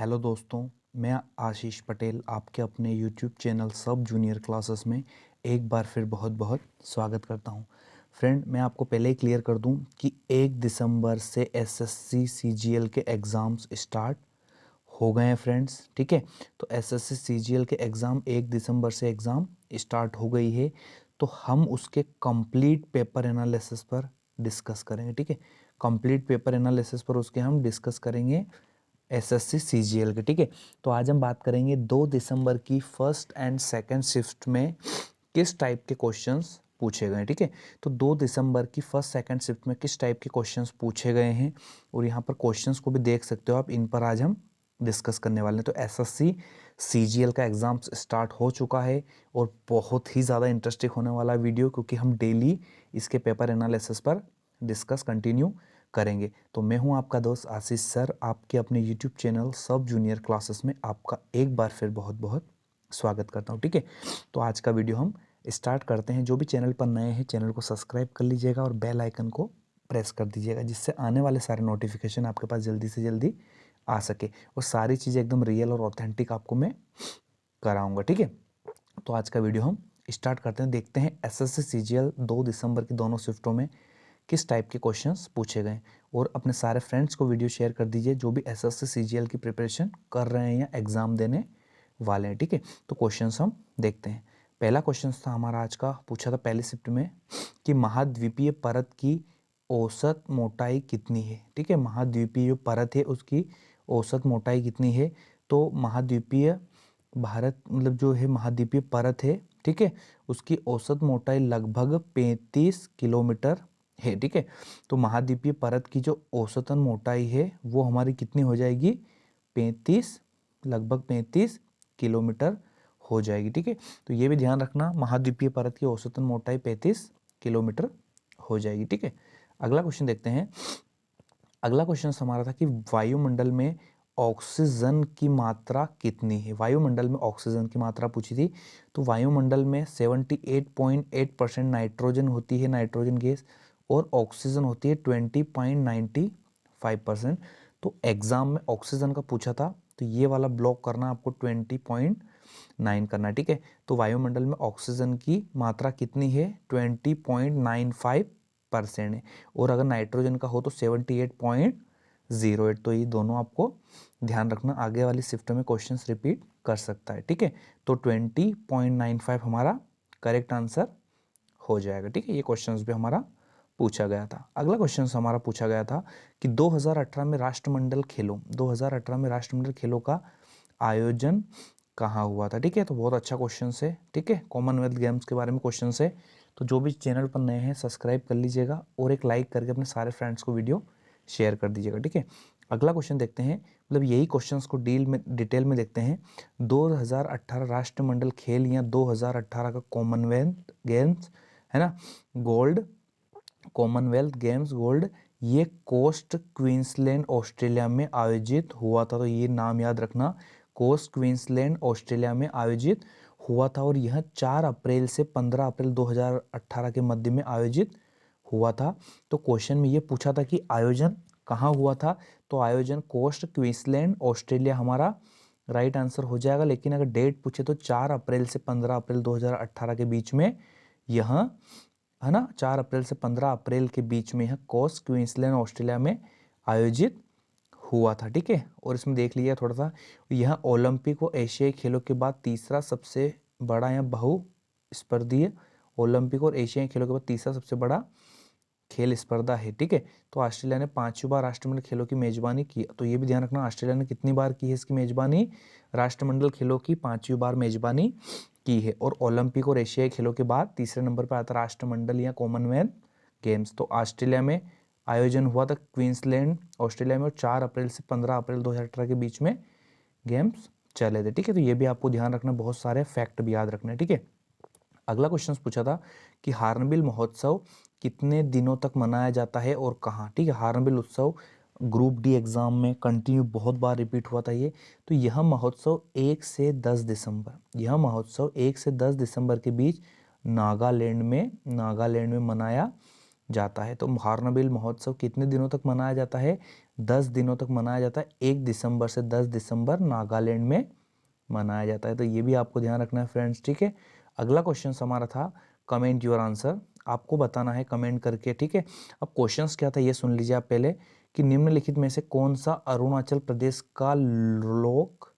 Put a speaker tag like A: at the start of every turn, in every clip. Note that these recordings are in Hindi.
A: हेलो दोस्तों, मैं आशीष पटेल आपके अपने यूट्यूब चैनल सब जूनियर क्लासेस में एक बार फिर बहुत बहुत स्वागत करता हूं। फ्रेंड, मैं आपको पहले ही क्लियर कर दूं कि 1 दिसंबर से एसएससी सीजीएल के एग्ज़ाम्स स्टार्ट हो गए हैं फ्रेंड्स। ठीक है, तो एसएससी सीजीएल के एग्ज़ाम 1 दिसंबर से एग्ज़ाम स्टार्ट हो गई है। तो हम उसके कंप्लीट पेपर एनालिसिस पर डिस्कस करेंगे। ठीक है, कंप्लीट पेपर एनालिसिस पर उसके हम डिस्कस करेंगे एसएससी सीजीएल के। ठीक है, तो आज हम बात करेंगे 2 दिसंबर की फर्स्ट एंड सेकंड शिफ्ट में किस टाइप के क्वेश्चंस पूछे गए। ठीक है, तो 2 दिसंबर की फर्स्ट सेकंड शिफ्ट में किस टाइप के क्वेश्चंस पूछे गए हैं और यहाँ पर क्वेश्चंस को भी देख सकते हो आप। इन पर आज हम डिस्कस करने वाले हैं। तो एसएससी सीजीएल का एग्ज़ाम्स स्टार्ट हो चुका है और बहुत ही ज़्यादा इंटरेस्टिंग होने वाला वीडियो, क्योंकि हम डेली इसके पेपर एनालिसिस पर डिस्कस कंटिन्यू करेंगे। तो मैं हूं आपका दोस्त आशीष सर, आपके अपने यूट्यूब चैनल सब जूनियर क्लासेस में आपका एक बार फिर बहुत बहुत स्वागत करता हूं। ठीक है, तो आज का वीडियो हम स्टार्ट करते हैं। जो भी चैनल पर नए हैं चैनल को सब्सक्राइब कर लीजिएगा और बेल आइकन को प्रेस कर दीजिएगा, जिससे आने वाले सारे नोटिफिकेशन आपके पास जल्दी से जल्दी आ सके और सारी चीज़ें एकदम रियल और ऑथेंटिक आपको मैं कराऊंगा। ठीक है, तो आज का वीडियो हम स्टार्ट करते हैं। देखते हैं एसएससी सीजीएल 2 दिसंबर की दोनों शिफ्टों में किस टाइप के क्वेश्चंस पूछे गए। और अपने सारे फ्रेंड्स को वीडियो शेयर कर दीजिए जो भी एसएससी सीजीएल की प्रिपरेशन कर रहे हैं या एग्ज़ाम देने वाले हैं। ठीक है, तो क्वेश्चंस हम देखते हैं। पहला क्वेश्चन था हमारा आज का, पूछा था पहली शिफ्ट में कि महाद्वीपीय परत की औसत मोटाई कितनी है। ठीक है, महाद्वीपीय जो परत है उसकी औसत मोटाई कितनी है। तो महाद्वीपीय भारत मतलब जो है महाद्वीपीय परत है, ठीक है, उसकी औसत मोटाई लगभग 35 किलोमीटर है। ठीक है, तो महाद्वीपीय परत की जो औसतन मोटाई है वो हमारी कितनी हो जाएगी, 35, लगभग 35 किलोमीटर हो जाएगी। ठीक है, तो ये भी ध्यान रखना, महाद्वीपीय परत की औसतन मोटाई 35 किलोमीटर हो जाएगी। ठीक है, अगला क्वेश्चन देखते हैं। अगला क्वेश्चन हमारा था कि वायुमंडल में ऑक्सीजन की मात्रा कितनी है। वायुमंडल में ऑक्सीजन की मात्रा पूछी थी। तो वायुमंडल में 78.8% नाइट्रोजन होती है, नाइट्रोजन गैस, और ऑक्सीजन होती है 20.95%। तो एग्जाम में ऑक्सीजन का पूछा था, तो ये वाला ब्लॉक करना आपको 20.9 करना है। ठीक है, तो वायुमंडल में ऑक्सीजन की मात्रा कितनी है, 20.95% है। और अगर नाइट्रोजन का हो तो 78.08। तो ये दोनों आपको ध्यान रखना, आगे वाली शिफ्ट में क्वेश्चंस रिपीट कर सकता है। ठीक है, तो 20.95 हमारा करेक्ट आंसर हो जाएगा। ठीक है, ये क्वेश्चंस भी हमारा पूछा गया था। अगला क्वेश्चन हमारा पूछा गया था कि 2018 में राष्ट्रमंडल खेलों का आयोजन कहाँ हुआ था। ठीक है, तो बहुत अच्छा क्वेश्चन है। ठीक है, कॉमनवेल्थ गेम्स के बारे में क्वेश्चन है। तो जो भी चैनल पर नए हैं सब्सक्राइब कर लीजिएगा और एक लाइक करके अपने सारे फ्रेंड्स को वीडियो शेयर कर दीजिएगा। ठीक है, अगला क्वेश्चन देखते हैं, मतलब यही क्वेश्चंस को डिटेल में देखते हैं। 2018 राष्ट्रमंडल खेल या 2018 का कॉमनवेल्थ गेम्स है ना, गोल्ड, कॉमनवेल्थ गेम्स गोल्ड, ये कोस्ट क्वींसलैंड ऑस्ट्रेलिया में आयोजित हुआ था। तो ये नाम याद रखना, कोस्ट क्वींसलैंड ऑस्ट्रेलिया में आयोजित हुआ था और यह 4 अप्रैल से 15 अप्रैल 2018 के मध्य में आयोजित हुआ था। तो क्वेश्चन में ये पूछा था कि आयोजन कहाँ हुआ था, तो आयोजन कोस्ट क्वींसलैंड ऑस्ट्रेलिया हमारा राइट आंसर हो जाएगा। लेकिन अगर डेट पूछे तो 4 अप्रैल से 15 अप्रैल 2018 के बीच में यह, है ना, 4 अप्रैल से 15 अप्रैल के बीच में यह कोस्ट क्वींसलैंड ऑस्ट्रेलिया में आयोजित हुआ था। ठीक है, और इसमें देख लिया थोड़ा सा, यह ओलंपिक और एशियाई खेलों के बाद तीसरा सबसे बड़ा या बहुस्पर्धीय, ओलंपिक और एशियाई खेलों के बाद तीसरा सबसे बड़ा खेल स्पर्धा है। ठीक है, तो ऑस्ट्रेलिया ने 5वीं बार राष्ट्रमंडल खेलों की मेजबानी की। तो ये भी ध्यान रखना, ऑस्ट्रेलिया ने कितनी बार की है इसकी मेजबानी, राष्ट्रमंडल खेलों की 5वीं बार मेजबानी की है। और ओलंपिक और एशियाई खेलों के बाद तीसरे नंबर पर आता राष्ट्रमंडल या कॉमनवेल्थ गेम्स। तो ऑस्ट्रेलिया में आयोजन हुआ था, क्वींसलैंड ऑस्ट्रेलिया में, और 4 अप्रैल से 15 अप्रैल 2018 के बीच में गेम्स चले थे। ठीक है, तो ये भी आपको ध्यान रखना, बहुत सारे फैक्ट भी याद रखने। ठीक है, अगला क्वेश्चन पूछा था कि हार्नबिल महोत्सव कितने दिनों तक मनाया जाता है और कहाँ। ठीक है, हार्नबिल उत्सव ग्रुप डी एग्जाम में कंटिन्यू बहुत बार रिपीट हुआ था ये। तो यह महोत्सव 1 से 10 दिसंबर, यह महोत्सव 1 से 10 दिसंबर के बीच नागालैंड में मनाया जाता है। तो हॉर्नबिल महोत्सव कितने दिनों तक मनाया जाता है? 10 दिनों तक मनाया जाता है। 1 दिसंबर से 10 दिसंबर नागालैंड में मनाया जाता है। तो ये भी आपको ध्यान रखना है फ्रेंड्स, ठीक है। अगला क्वेश्चन हमारा था कमेंट योर आंसर, आपको बताना है कमेंट करके, ठीक है। अब क्वेश्चंस क्या था ये सुन लीजिए आप पहले, कि निम्नलिखित में से कौन सा अरुणाचल प्रदेश का लोक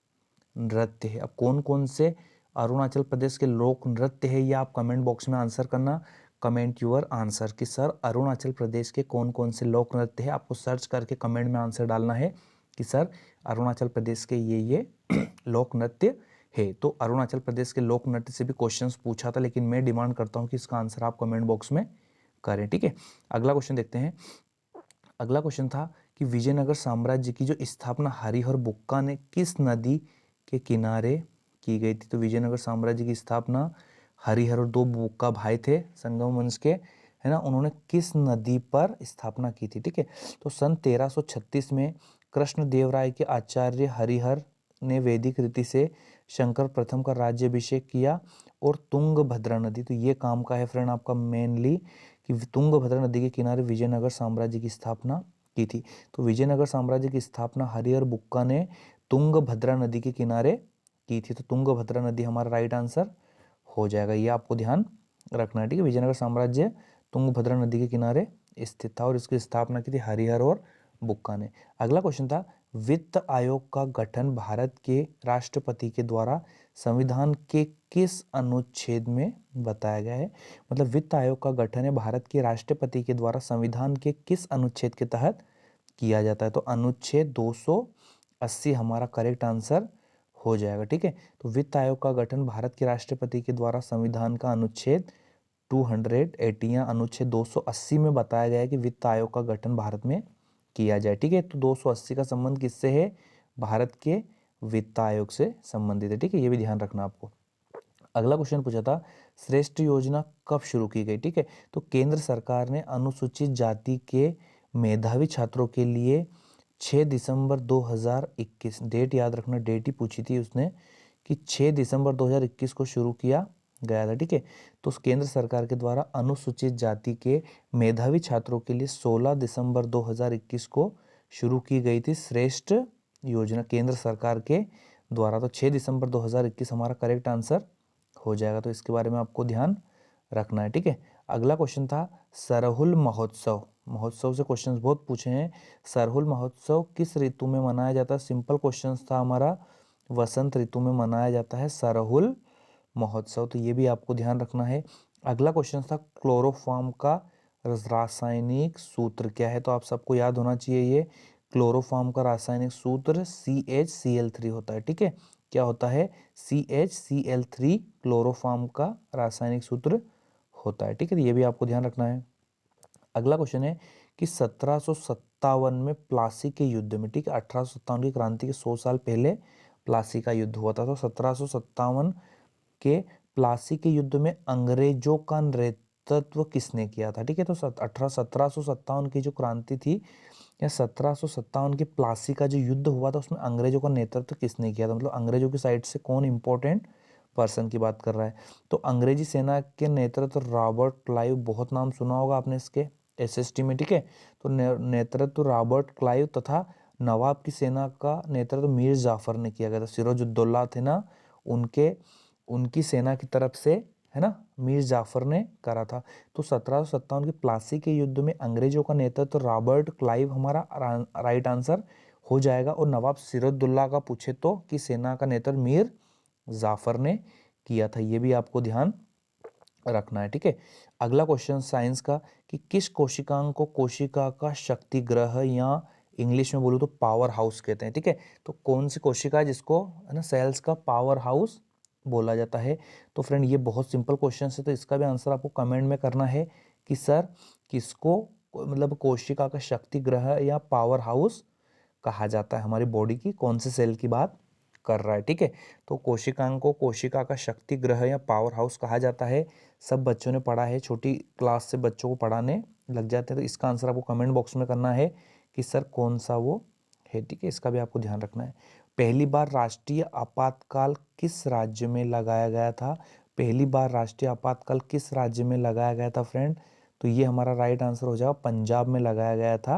A: नृत्य है। अब कौन कौन से अरुणाचल प्रदेश के लोक नृत्य है ये आप कमेंट बॉक्स में आंसर करना, कमेंट योर आंसर, कि सर अरुणाचल प्रदेश के कौन कौन से लोक नृत्य है। आपको सर्च करके कमेंट में आंसर डालना है कि सर अरुणाचल प्रदेश के ये लोक नृत्य है। तो अरुणाचल प्रदेश के लोक नृत्य से भी क्वेश्चंस पूछा था, लेकिन मैं डिमांड करता हूं कि इसका आंसर आप कमेंट बॉक्स में करें, ठीक है। अगला क्वेश्चन देखते हैं। अगला क्वेश्चन था कि विजयनगर साम्राज्य की जो स्थापना हरिहर बुक्का ने किस नदी के किनारे की गई थी। तो विजयनगर साम्राज्य की स्थापना हरिहर और 2 बुक्का भाई थे संगम वंश के, है ना, उन्होंने किस नदी पर स्थापना की थी, ठीक है। तो सन 1336 में कृष्णदेवराय के आचार्य हरिहर ने वैदिक रीति से शंकर प्रथम का राज्याभिषेक किया और तुंगभद्रा नदी, तो ये काम का है फ्रेंड आपका मेनली, कि तुंगभद्रा नदी के किनारे विजयनगर साम्राज्य की स्थापना की थी। तो विजयनगर साम्राज्य की स्थापना हरिहर बुक्का ने तुंगभद्रा नदी के किनारे की थी। तो तुंगभद्रा नदी हमारा राइट आंसर हो जाएगा, ये आपको ध्यान रखना है, ठीक है। विजयनगर साम्राज्य तुंगभद्रा नदी के किनारे स्थित था और इसकी स्थापना की थी हरिहर और बुक्का ने। अगला क्वेश्चन था वित्त आयोग का गठन भारत के राष्ट्रपति के द्वारा संविधान के किस अनुच्छेद में बताया गया है। मतलब वित्त आयोग का गठन है भारत के राष्ट्रपति के द्वारा संविधान के किस अनुच्छेद के तहत किया जाता है। तो अनुच्छेद 280 हमारा करेक्ट आंसर हो जाएगा, ठीक है। तो वित्त आयोग का गठन भारत के राष्ट्रपति के द्वारा संविधान का अनुच्छेद 280 या अनुच्छेद 280 में बताया गया है कि वित्त आयोग का गठन भारत में किया जाए, ठीक है। तो 280 का संबंध किससे है? भारत के वित्त आयोग से संबंधित है, ठीक है। ये भी ध्यान रखना आपको। अगला क्वेश्चन पूछा था श्रेष्ठ योजना कब शुरू की गई, ठीक है। तो केंद्र सरकार ने अनुसूचित जाति के मेधावी छात्रों के लिए 6 दिसंबर 2021, डेट याद रखना, डेट ही पूछी थी उसने, कि 6 दिसंबर 2021 को शुरू किया गया था, ठीक है। तो केंद्र सरकार के द्वारा अनुसूचित जाति के मेधावी छात्रों के लिए 16 दिसंबर 2021 को शुरू की गई थी श्रेष्ठ योजना केंद्र सरकार के द्वारा। तो 6 दिसंबर 2021 हमारा करेक्ट आंसर हो जाएगा। तो इसके बारे में आपको ध्यान रखना है, ठीक है। अगला क्वेश्चन था सरहुल महोत्सव, महोत्सव से क्वेश्चंस बहुत पूछे हैं। सरहुल महोत्सव किस ऋतु में मनाया जाता है? सिंपल क्वेश्चंस था हमारा, वसंत ऋतु में मनाया जाता है सरहुल महोत्सव, तो ये भी आपको ध्यान रखना है। अगला क्वेश्चन था क्लोरोफॉर्म का रासायनिक सूत्र क्या है। तो आप सबको याद होना चाहिए, ये क्लोरोफॉर्म का रासायनिक सूत्र CHCl3 होता है, ठीक है। क्या होता है? CHCl3 क्लोरोफॉर्म का रासायनिक सूत्र होता है, ठीक है। ये भी आपको ध्यान रखना है। अगला क्वेश्चन है कि 1757 में प्लासी के युद्ध में, ठीक है, 1857 की क्रांति के 100 साल पहले प्लासी का युद्ध हुआ था। तो 1757 के प्लासी के युद्ध में अंग्रेजों का नेतृत्व किसने किया था, ठीक है। तो 1757 की जो क्रांति थी या 1757 की प्लासी का जो युद्ध हुआ था उसमें अंग्रेजों का नेतृत्व किसने किया था। मतलब अंग्रेजों की साइड से कौन इंपॉर्टेंट पर्सन की बात कर रहा है। तो अंग्रेजी सेना के नेतृत्व रॉबर्ट क्लाइव, बहुत नाम सुना होगा आपने इसके SST में, ठीक है। तो नेतृत्व रॉबर्ट क्लाइव तथा नवाब की सेना का नेतृत्व मीर जाफर ने किया गया था। सिराजुद्दौला थे ना, उनके उनकी सेना की तरफ से, है ना, मीर जाफर ने करा था। तो 1757 की प्लासी के युद्ध में अंग्रेजों का नेतृत्व रॉबर्ट क्लाइव हमारा राइट आंसर हो जाएगा। और नवाब सिराजुद्दौला का पूछे तो कि सेना का नेतृत्व मीर जाफर ने किया था, ये भी आपको ध्यान रखना है, ठीक है। अगला क्वेश्चन साइंस का, कि किस कोशिकांग को कोशिका का शक्ति ग्रह या इंग्लिश में बोलूँ तो पावर हाउस कहते हैं, ठीक है। तो कौन सी कोशिका है जिसको, है ना, सेल्स का पावर हाउस बोला जाता है। तो फ्रेंड ये बहुत सिंपल क्वेश्चन है, तो इसका भी आंसर आपको कमेंट में करना है कि सर किसको, मतलब कोशिका का शक्ति ग्रह या पावर हाउस कहा जाता है, हमारी बॉडी की कौन से सेल की बात कर रहा है, ठीक है। तो कोशिकांग को कोशिका का शक्ति ग्रह या पावर हाउस कहा जाता है। सब बच्चों ने पढ़ा है, छोटी क्लास से बच्चों को पढ़ाने लग जाते हैं। तो इसका आंसर आपको कमेंट बॉक्स में करना है कि सर कौन सा वो है, ठीक है। इसका भी आपको ध्यान रखना है। पहली बार राष्ट्रीय आपातकाल किस राज्य में लगाया गया था? पहली बार राष्ट्रीय आपातकाल किस राज्य में लगाया गया था फ्रेंड? तो ये हमारा राइट आंसर हो जाएगा। पंजाब में लगाया गया था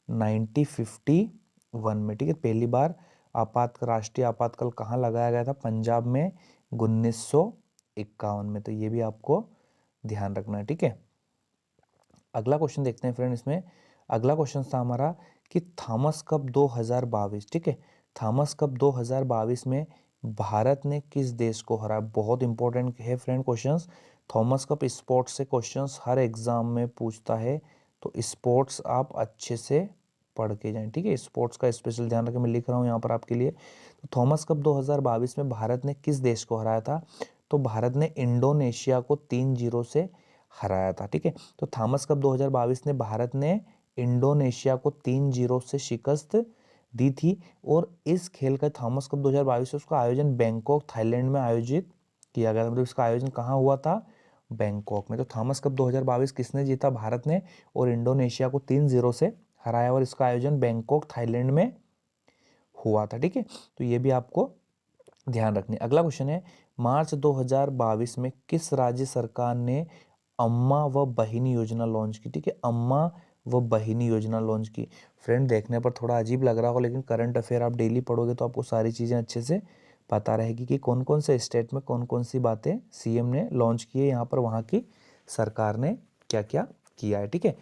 A: 1951 में, ठीक है। पहली बार राष्ट्रीय आपातकाल कहाँ लगाया गया था? पंजाब में 1951 में। तो ये भी आपको ध्यान रखना है, ठीक है। अगला क्वेश्चन देखते हैं फ्रेंड। इसमें अगला क्वेश्चन था हमारा कि थॉमस कप 2022, ठीक है, थॉमस कप 2022 में भारत ने किस देश को हराया? बहुत इंपॉर्टेंट है friend questions. Thomas cup sports से क्वेश्चंस हर एग्जाम में पूछता है, तो स्पोर्ट्स आप अच्छे से पढ़ के जाएं, ठीक है। स्पोर्ट्स का स्पेशल ध्यान रखें, मैं लिख रहा हूँ यहाँ पर आपके लिए। तो थॉमस कप 2022 में भारत ने किस देश को हराया था? तो भारत ने इंडोनेशिया को 3-0 से हराया था, ठीक है। तो थॉमस कप 2022 ने भारत ने इंडोनेशिया को 3-0 से शिकस्त दी थी। और इस खेल का थॉमस कप 2022 उसका आयोजन बैंकॉक थाईलैंड में आयोजित किया गया था। मतलब इसका आयोजन कहाँ हुआ था? बैंकॉक में। तो थॉमस कप 2022 किसने जीता? भारत ने। और इंडोनेशिया को 3-0 से हराया, और इसका आयोजन बैंकॉक थाईलैंड में हुआ था, ठीक है। तो ये भी आपको ध्यान रखनी। अगला क्वेश्चन है, मार्च 2022 में किस राज्य सरकार ने अम्मा व बहिनी योजना लॉन्च की? ठीक है, अम्मा व बहिनी योजना लॉन्च की। फ्रेंड देखने पर थोड़ा अजीब लग रहा हो, लेकिन करंट अफेयर आप डेली पढ़ोगे तो आपको सारी चीज़ें अच्छे से पता रहेगी कि कौन कौन से स्टेट में कौन कौन सी बातें सीएम ने लॉन्च की है, यहाँ पर वहाँ की सरकार ने क्या क्या किया है, ठीक है।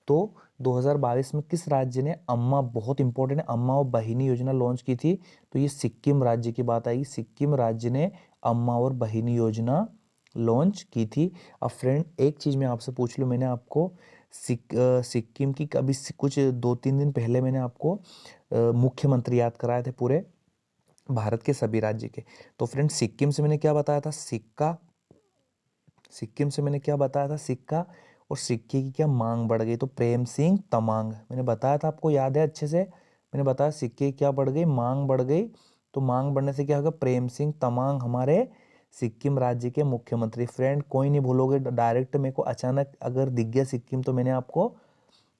A: तो 2022 में किस राज्य ने अम्मा, बहुत इंपॉर्टेंट है, अम्मा और बहिनी योजना लॉन्च की थी? तो ये सिक्किम राज्य की बात आएगी। सिक्किम राज्य ने अम्मा और बहिनी योजना लॉन्च की थी। अब फ्रेंड एक चीज़ मैं आपसे पूछ लूँ, मैंने आपको सिक्किम की कभी कुछ 2-3 दिन पहले मैंने आपको मुख्यमंत्री याद कराए थे पूरे भारत के सभी राज्य के। तो फ्रेंड सिक्किम से मैंने क्या बताया था? सिक्का। सिक्किम से मैंने क्या बताया था? सिक्का। और सिक्के की क्या मांग बढ़ गई? तो प्रेम सिंह तमांग मैंने बताया था, आपको याद है अच्छे से। मैंने बताया सिक्के की क्या बढ़ गई? मांग बढ़ गई। तो मांग बढ़ने से क्या होगा? प्रेम सिंह तमांग हमारे सिक्किम राज्य के मुख्यमंत्री। फ्रेंड कोई नहीं भूलोगे, डायरेक्ट मेरे को अचानक अगर दिख गया सिक्किम तो मैंने आपको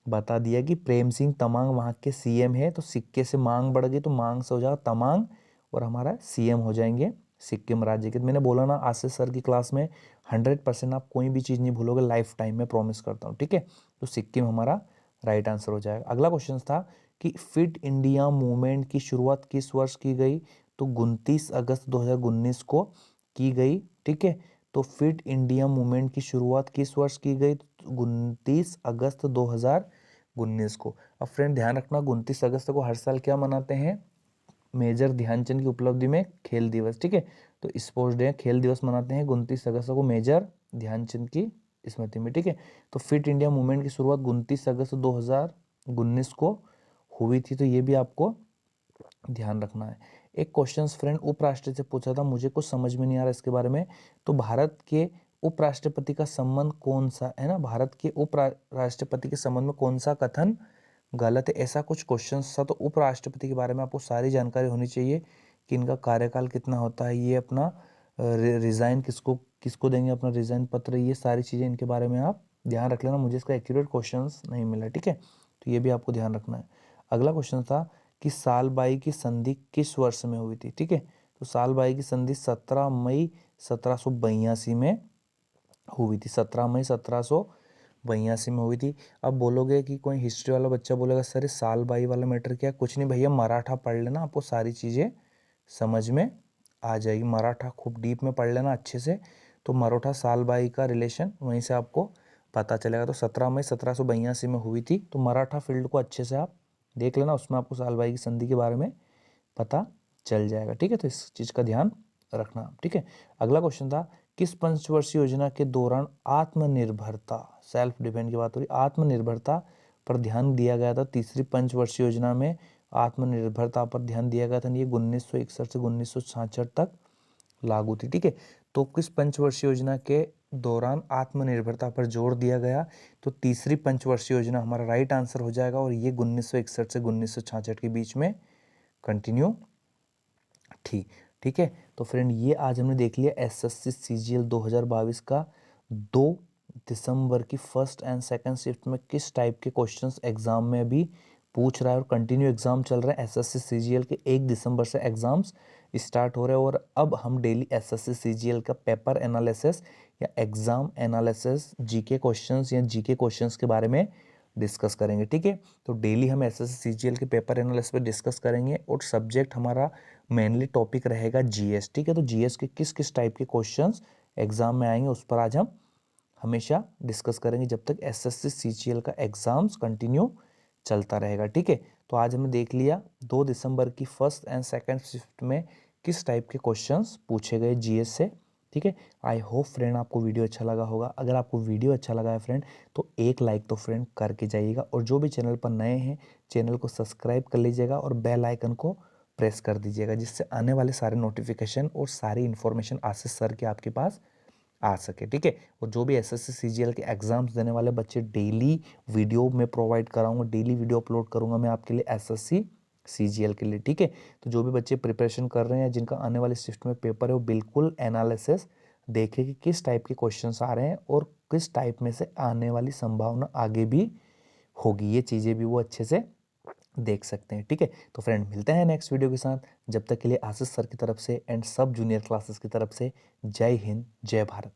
A: बता दिया कि प्रेम सिंह तमांग वहाँ के सीएम है। तो सिक्के से मांग बढ़ गई, तो मांग से हो जाएगा तमांग, और हमारा सीएम हो जाएंगे सिक्किम राज्य के। तो मैंने बोला ना आशीष सर की क्लास में 100% आप कोई भी चीज़ नहीं भूलोगे लाइफ टाइम में, प्रॉमिस करता हूँ, ठीक है। तो सिक्किम हमारा राइट आंसर हो जाएगा। अगला क्वेश्चन था कि फिट इंडिया मूवमेंट की शुरुआत किस वर्ष की गई? तो 29 अगस्त 2019 को की गई, ठीक है। तो फिट इंडिया मूवमेंट की शुरुआत किस वर्ष की गई? 29 अगस्त 2019 को। अब फ्रेंड ध्यान रखना, 29 अगस्त को हर साल क्या मनाते हैं? मेजर ध्यानचंद की उपलब्धि में खेल दिवस, ठीक है। तो स्पोर्ट्स डे, खेल दिवस मनाते हैं 29 अगस्त को मेजर ध्यानचंद की स्मृति में, ठीक है। तो फिट इंडिया मूवमेंट की शुरुआत 29 अगस्त 2019 को हुई थी। तो ये भी आपको ध्यान रखना है। एक क्वेश्चन फ्रेंड उपराष्ट्रपति से पूछा था, मुझे कुछ समझ में नहीं आ रहा इसके बारे में। तो भारत के उपराष्ट्रपति का संबंध कौन सा है ना? भारत के उपराष्ट्रपति के संबंध में कौन सा कथन गलत है? ऐसा कुछ क्वेश्चन था। तो उपराष्ट्रपति के बारे में आपको सारी जानकारी होनी चाहिए कि इनका कार्यकाल कितना होता है, ये अपना रिजाइन किसको किसको देंगे, अपना रिजाइन पत्र, ये सारी चीज़ें इनके बारे में आप ध्यान रख लेना। मुझे इसका एक्यूरेट क्वेश्चन नहीं मिला, ठीक है। तो ये भी आपको ध्यान रखना है। अगला क्वेश्चन था कि सालबाई की संधि किस वर्ष में हुई थी? ठीक है, तो सालबाई की संधि 17 मई 1782 में हुई थी। 17 मई 1782 में हुई थी। अब बोलोगे कि कोई हिस्ट्री वाला बच्चा बोलेगा सर सालबाई वाला मैटर क्या? कुछ नहीं भैया, मराठा पढ़ लेना, आपको सारी चीज़ें समझ में आ जाएगी। मराठा खूब डीप में पढ़ लेना अच्छे से, तो मराठा सालबाई का रिलेशन वहीं से आपको पता चलेगा। तो 17 मई 1782 में हुई थी। तो मराठा फील्ड को अच्छे से आप देख लेना, उसमें आपको सालबाई की संधि के बारे में पता चल जाएगा, ठीक है। तो इस चीज़ का ध्यान रखना, ठीक है। अगला क्वेश्चन था किस पंचवर्षीय योजना के दौरान आत्मनिर्भरता, सेल्फ डिपेंड की बात हो रही, आत्मनिर्भरता पर ध्यान दिया गया था? तीसरी पंचवर्षीय योजना में आत्मनिर्भरता पर ध्यान दिया गया था। ये 1961 से 1966 तक लागू थी, ठीक है। तो किस पंचवर्षीय योजना के दौरान आत्मनिर्भरता पर जोर दिया गया? तो तीसरी पंचवर्षीय योजना हमारा राइट आंसर हो जाएगा, और ये 1961 से 1966 के बीच में कंटिन्यू थी, ठीक है। तो फ्रेंड ये आज हमने देख लिया एसएससी सीजीएल 2022 का 2 दिसंबर की फर्स्ट एंड सेकंड शिफ्ट में किस टाइप के क्वेश्चंस एग्जाम में भी पूछ रहा है और कंटिन्यू एग्ज़ाम चल रहे हैं। एसएससी सीजीएल के 1 दिसंबर से एग्ज़ाम्स स्टार्ट हो रहे हैं और अब हम डेली एसएससी सीजीएल का पेपर एनालिसिस या एग्ज़ाम एनालिसिस जीके क्वेश्चंस या जीके क्वेश्चंस के बारे में डिस्कस करेंगे, ठीक है। तो डेली हम एसएससी सीजीएल के पेपर एनालिसिस पे डिस्कस करेंगे और सब्जेक्ट हमारा मेनली टॉपिक रहेगा जीएस, ठीक है। तो जीएस के किस किस टाइप के क्वेश्चंस एग्जाम में आएंगे उस पर आज हम हमेशा डिस्कस करेंगे जब तक एसएससी सीजीएल का एग्जाम्स कंटिन्यू चलता रहेगा, ठीक है। तो आज हमने देख लिया 2 दिसंबर की फर्स्ट एंड सेकंड शिफ्ट में किस टाइप के क्वेश्चंस पूछे गए जीएस से, ठीक है। आई होप फ्रेंड आपको वीडियो अच्छा लगा होगा। अगर आपको वीडियो अच्छा लगा है फ्रेंड तो एक लाइक तो फ्रेंड करके जाइएगा और जो भी चैनल पर नए हैं चैनल को सब्सक्राइब कर लीजिएगा और बेल आइकन को प्रेस कर दीजिएगा, जिससे आने वाले सारे नोटिफिकेशन और सारी इन्फॉर्मेशन आशीष सर के आपके पास आ सके, ठीक है। और जो भी एसएससी सीजीएल के एग्जाम्स देने वाले बच्चे डेली वीडियो में प्रोवाइड कराऊंगा, डेली वीडियो अपलोड करूंगा मैं आपके लिए एसएससी सीजीएल के लिए, ठीक है। तो जो भी बच्चे प्रिपरेशन कर रहे हैं जिनका आने वाले शिफ्ट में पेपर है वो बिल्कुल एनालिसिस देखें कि किस टाइप के क्वेश्चंस आ रहे हैं और किस टाइप में से आने वाली संभावना आगे भी होगी, ये चीज़ें भी वो अच्छे से देख सकते हैं, ठीक है। तो फ्रेंड मिलते हैं नेक्स्ट वीडियो के साथ। जब तक के लिए आशीष सर की तरफ से एंड सब जूनियर क्लासेस की तरफ से जय हिंद जय भारत।